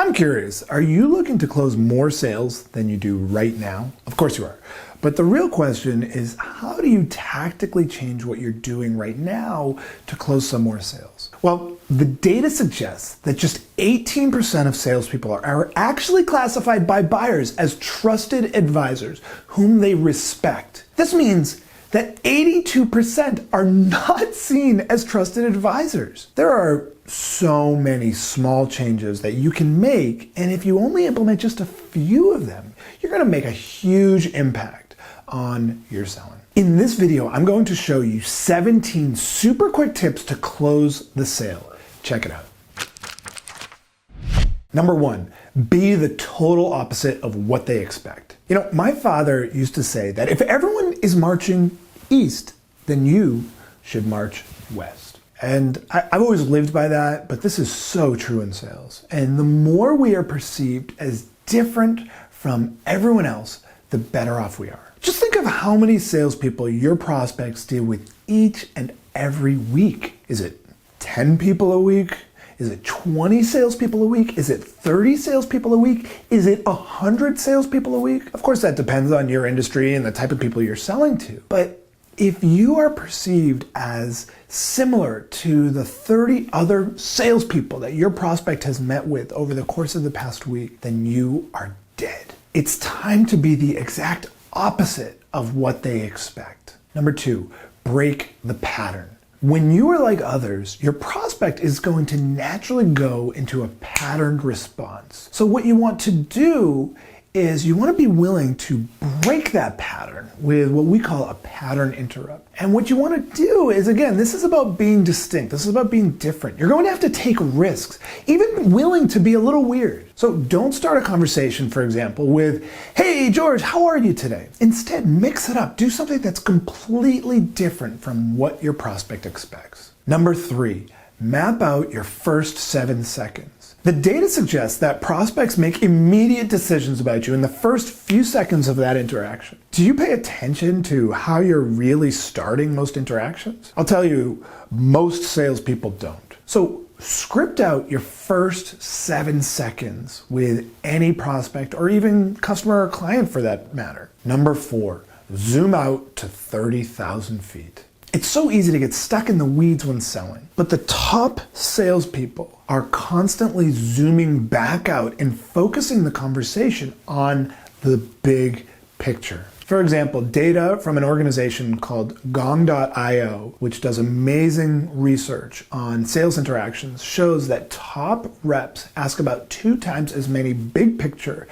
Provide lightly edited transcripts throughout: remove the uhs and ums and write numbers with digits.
I'm curious, are you looking to close more sales than you do right now? Of course you are. But the real question is, how do you tactically change what you're doing right now to close some more sales? Well, the data suggests that just 18% of salespeople are actually classified by buyers as trusted advisors whom they respect. This means that 82% are not seen as trusted advisors. There are so many small changes that you can make, and if you only implement just a few of them, you're gonna make a huge impact on your selling. In this video, I'm going to show you 17 super quick tips to close the sale. Check it out. Number one, be the total opposite of what they expect. You know, my father used to say that if everyone is marching east, then you should march west. And I've always lived by that, but this is so true in sales. And the more we are perceived as different from everyone else, the better off we are. Just think of how many salespeople your prospects deal with each and every week. Is it 10 people a week? Is it 20 salespeople a week? Is it 30 salespeople a week? Is it 100 salespeople a week? Of course, that depends on your industry and the type of people you're selling to. But if you are perceived as similar to the 30 other salespeople that your prospect has met with over the course of the past week, then you are dead. It's time to be the exact opposite of what they expect. Number two, break the pattern. When you are like others, your prospect is going to naturally go into a patterned response. So what you want to do is you want to be willing to break that pattern with what we call a pattern interrupt. And what you want to do is, again, this is about being distinct. This is about being different. You're going to have to take risks, even willing to be a little weird. So don't start a conversation, for example, with, "Hey, George, how are you today?" Instead, mix it up. Do something that's completely different from what your prospect expects. Number three, map out your first 7 seconds. The data suggests that prospects make immediate decisions about you in the first few seconds of that interaction. Do you pay attention to how you're really starting most interactions? I'll tell you, most salespeople don't. So script out your first 7 seconds with any prospect or even customer or client for that matter. Number four, zoom out to 30,000 feet. It's so easy to get stuck in the weeds when selling, but the top salespeople are constantly zooming back out and focusing the conversation on the big picture. For example, data from an organization called Gong.io, which does amazing research on sales interactions, shows that top reps ask about 2 times as many big picture,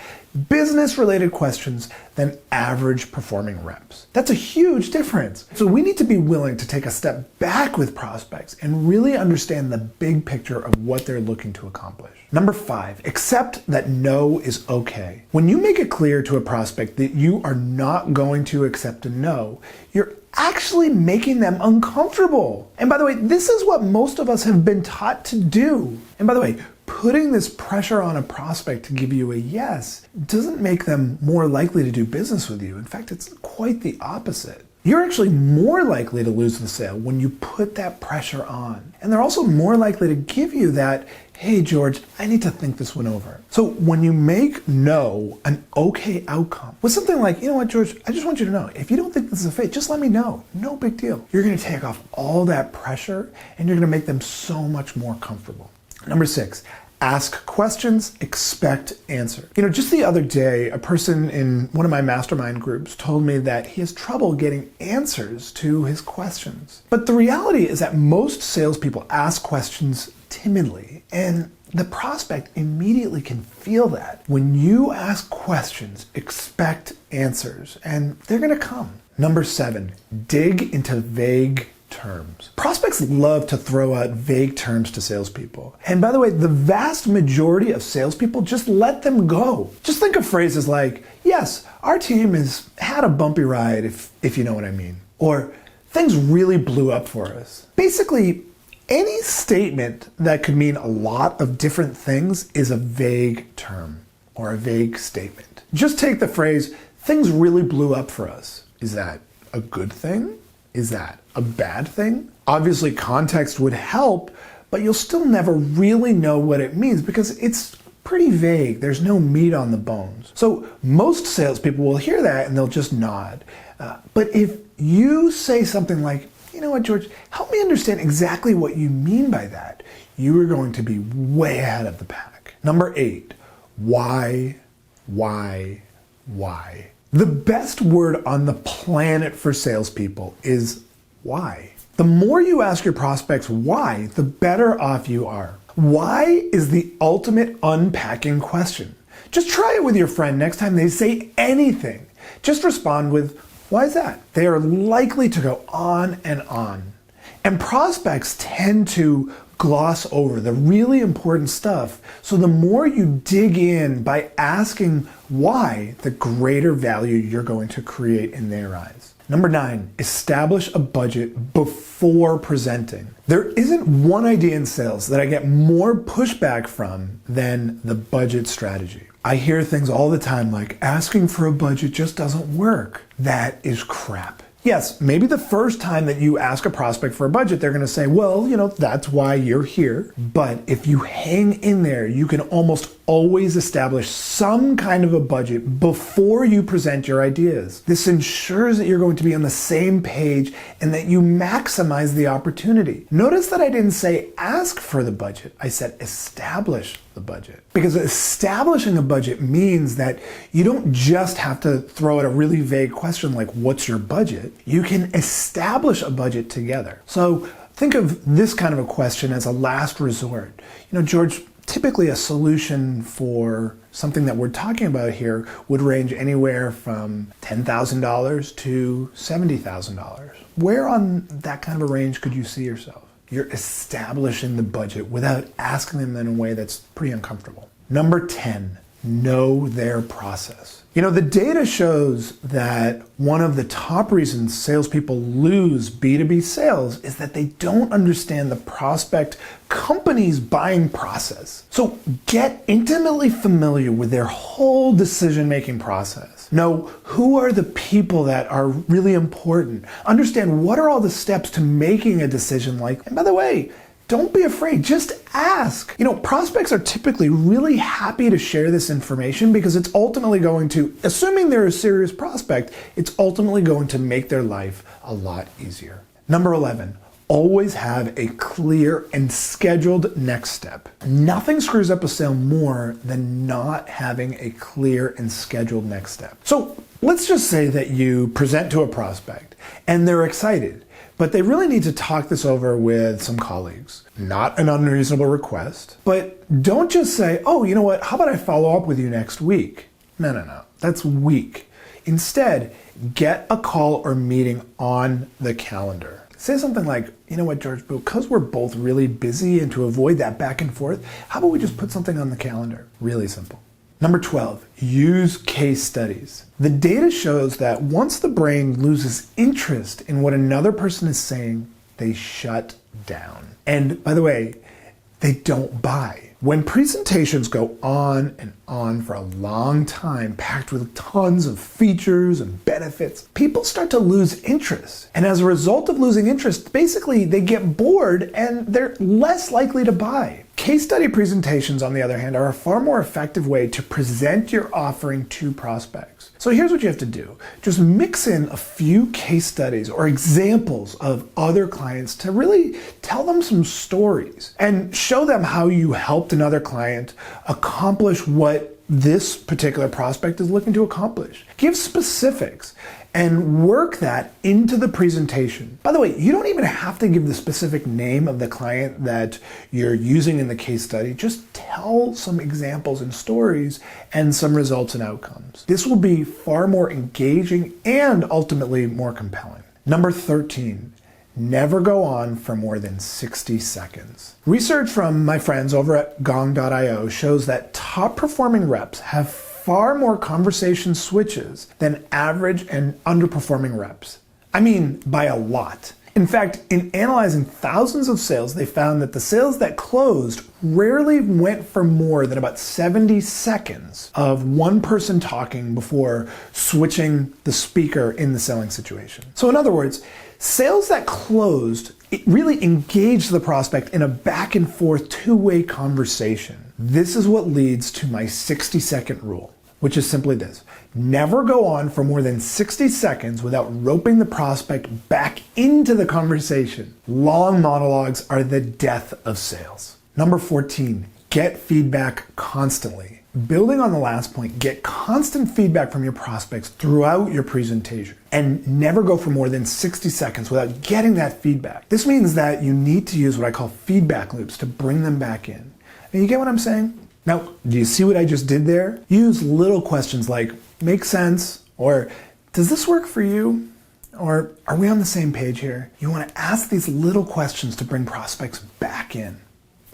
business-related questions than average performing reps. That's a huge difference. So we need to be willing to take a step back with prospects and really understand the big picture of what they're looking to accomplish. Number five, accept that no is okay. When you make it clear to a prospect that you are not going to accept a no, you're actually making them uncomfortable. And by the way, this is what most of us have been taught to do. And by the way, putting this pressure on a prospect to give you a yes doesn't make them more likely to do business with you. In fact, it's quite the opposite. You're actually more likely to lose the sale when you put that pressure on. And they're also more likely to give you that, "Hey, George, I need to think this one over." So when you make no an okay outcome with something like, "You know what, George, I just want you to know, if you don't think this is a fit, just let me know. No big deal." You're going to take off all that pressure and you're going to make them so much more comfortable. Number six, ask questions, expect answer. You know, just the other day, a person in one of my mastermind groups told me that he has trouble getting answers to his questions. But the reality is that most salespeople ask questions timidly, and the prospect immediately can feel that. When you ask questions, expect answers, and they're gonna come. Number seven, dig into vague terms. Prospects love to throw out vague terms to salespeople. And by the way, the vast majority of salespeople just let them go. Just think of phrases like, "Yes, our team has had a bumpy ride, if you know what I mean." Or, "Things really blew up for us." Basically, any statement that could mean a lot of different things is a vague term or a vague statement. Just take the phrase, "Things really blew up for us." Is that a good thing? Is that a bad thing? Obviously, context would help, but you'll still never really know what it means because it's pretty vague. There's no meat on the bones. So most salespeople will hear that and they'll just nod. But if you say something like, you know what, George, help me understand exactly what you mean by that, you are going to be way ahead of the pack. Number 8, why? The best word on the planet for salespeople is why. The more you ask your prospects why, the better off you are. Why is the ultimate unpacking question. Just try it with your friend next time they say anything. Just respond with, why is that? They are likely to go on and on. And prospects tend to gloss over the really important stuff. So the more you dig in by asking why, the greater value you're going to create in their eyes. Number 9, establish a budget before presenting. There isn't one idea in sales that I get more pushback from than the budget strategy. I hear things all the time like, asking for a budget just doesn't work. That is crap. Yes, maybe the first time that you ask a prospect for a budget, they're going to say, well, that's why you're here. But if you hang in there, you can almost always establish some kind of a budget before you present your ideas. This ensures that you're going to be on the same page and that you maximize the opportunity. Notice that I didn't say ask for the budget. I said establish the budget. Because establishing a budget means that you don't just have to throw out a really vague question like, what's your budget? You can establish a budget together. So think of this kind of a question as a last resort. George, typically a solution for something that we're talking about here would range anywhere from $10,000 to $70,000. Where on that kind of a range could you see yourself? You're establishing the budget without asking them in a way that's pretty uncomfortable. Number 10, know their process. The data shows that one of the top reasons salespeople lose B2B sales is that they don't understand the prospect company's buying process. So get intimately familiar with their whole decision-making process. Know who are the people that are really important. Understand what are all the steps to making a decision like, and by the way, don't be afraid, just ask. Prospects are typically really happy to share this information because it's ultimately going to, assuming they're a serious prospect, it's ultimately going to make their life a lot easier. Number 11, always have a clear and scheduled next step. Nothing screws up a sale more than not having a clear and scheduled next step. So let's just say that you present to a prospect and they're excited, but they really need to talk this over with some colleagues. Not an unreasonable request, but don't just say, oh, you know what, how about I follow up with you next week? No, that's weak. Instead, get a call or meeting on the calendar. Say something like, you know what, George, because we're both really busy and to avoid that back and forth, how about we just put something on the calendar? Really simple. Number 12, use case studies. The data shows that once the brain loses interest in what another person is saying, they shut down. And by the way, they don't buy. When presentations go on and on for a long time, packed with tons of features and benefits, people start to lose interest. And as a result of losing interest, basically they get bored and they're less likely to buy. Case study presentations, on the other hand, are a far more effective way to present your offering to prospects. So here's what you have to do. Just mix in a few case studies or examples of other clients to really tell them some stories and show them how you helped another client accomplish what this particular prospect is looking to accomplish. Give specifics and work that into the presentation. By the way, you don't even have to give the specific name of the client that you're using in the case study. Just tell some examples and stories and some results and outcomes. This will be far more engaging and ultimately more compelling. Number 13, never go on for more than 60 seconds. Research from my friends over at gong.io shows that top performing reps have far more conversation switches than average and underperforming reps. I mean, by a lot. In fact, in analyzing thousands of sales, they found that the sales that closed rarely went for more than about 70 seconds of one person talking before switching the speaker in the selling situation. So in other words, sales that closed, it really engaged the prospect in a back and forth two-way conversation. This is what leads to my 60-second rule, which is simply this. Never go on for more than 60 seconds without roping the prospect back into the conversation. Long monologues are the death of sales. Number 14, get feedback constantly. Building on the last point, get constant feedback from your prospects throughout your presentation and never go for more than 60 seconds without getting that feedback. This means that you need to use what I call feedback loops to bring them back in. And you get what I'm saying? Now, do you see what I just did there? Use little questions like, make sense, or does this work for you? Or are we on the same page here? You want to ask these little questions to bring prospects back in.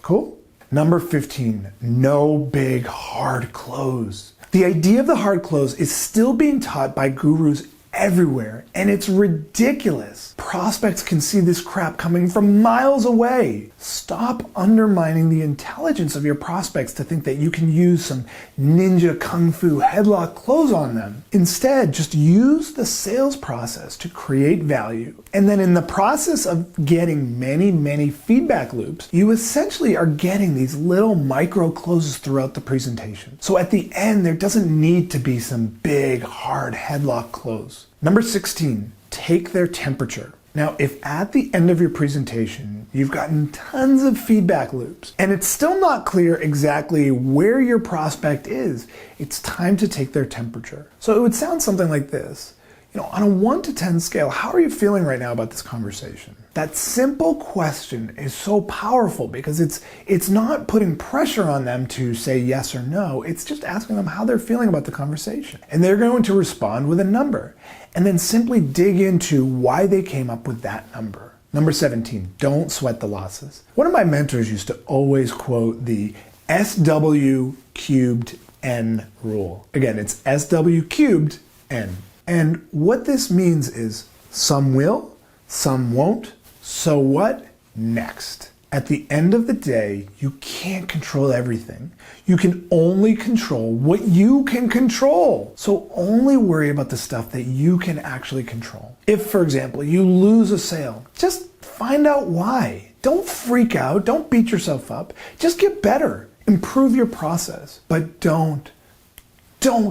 Cool? Number 15, no big hard close. The idea of the hard close is still being taught by gurus everywhere, and it's ridiculous. Prospects can see this crap coming from miles away. Stop undermining the intelligence of your prospects to think that you can use some ninja kung fu headlock close on them. Instead, just use the sales process to create value. And then in the process of getting many feedback loops, you essentially are getting these little micro closes throughout the presentation. So at the end, there doesn't need to be some big hard headlock close. Number 16, take their temperature. Now, if at the end of your presentation, you've gotten tons of feedback loops, and it's still not clear exactly where your prospect is, it's time to take their temperature. So it would sound something like this. On a 1 to 10 scale, how are you feeling right now about this conversation? That simple question is so powerful because it's not putting pressure on them to say yes or no. It's just asking them how they're feeling about the conversation. And they're going to respond with a number. And then simply dig into why they came up with that number. Number 17, don't sweat the losses. One of my mentors used to always quote the SW cubed N rule. Again, it's SW cubed N. And what this means is some will, some won't, so what? Next. At the end of the day, you can't control everything. You can only control what you can control. So only worry about the stuff that you can actually control. If, for example, you lose a sale, just find out why. Don't freak out. Don't beat yourself up. Just get better. Improve your process. But don't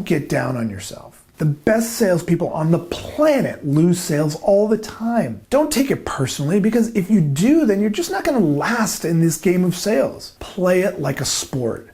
get down on yourself. The best salespeople on the planet lose sales all the time. Don't take it personally, because if you do, then you're just not going to last in this game of sales. Play it like a sport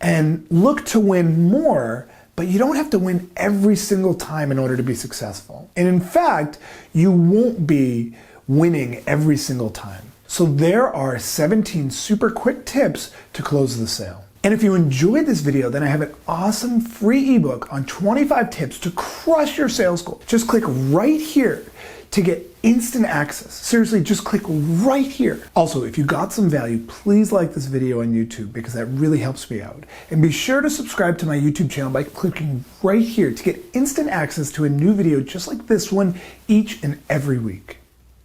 and look to win more, but you don't have to win every single time in order to be successful. And in fact, you won't be winning every single time. So there are 17 super quick tips to close the sale. And if you enjoyed this video, then I have an awesome free ebook on 25 tips to crush your sales goal. Just click right here to get instant access. Seriously, just click right here. Also, if you got some value, please like this video on YouTube because that really helps me out. And be sure to subscribe to my YouTube channel by clicking right here to get instant access to a new video just like this one each and every week.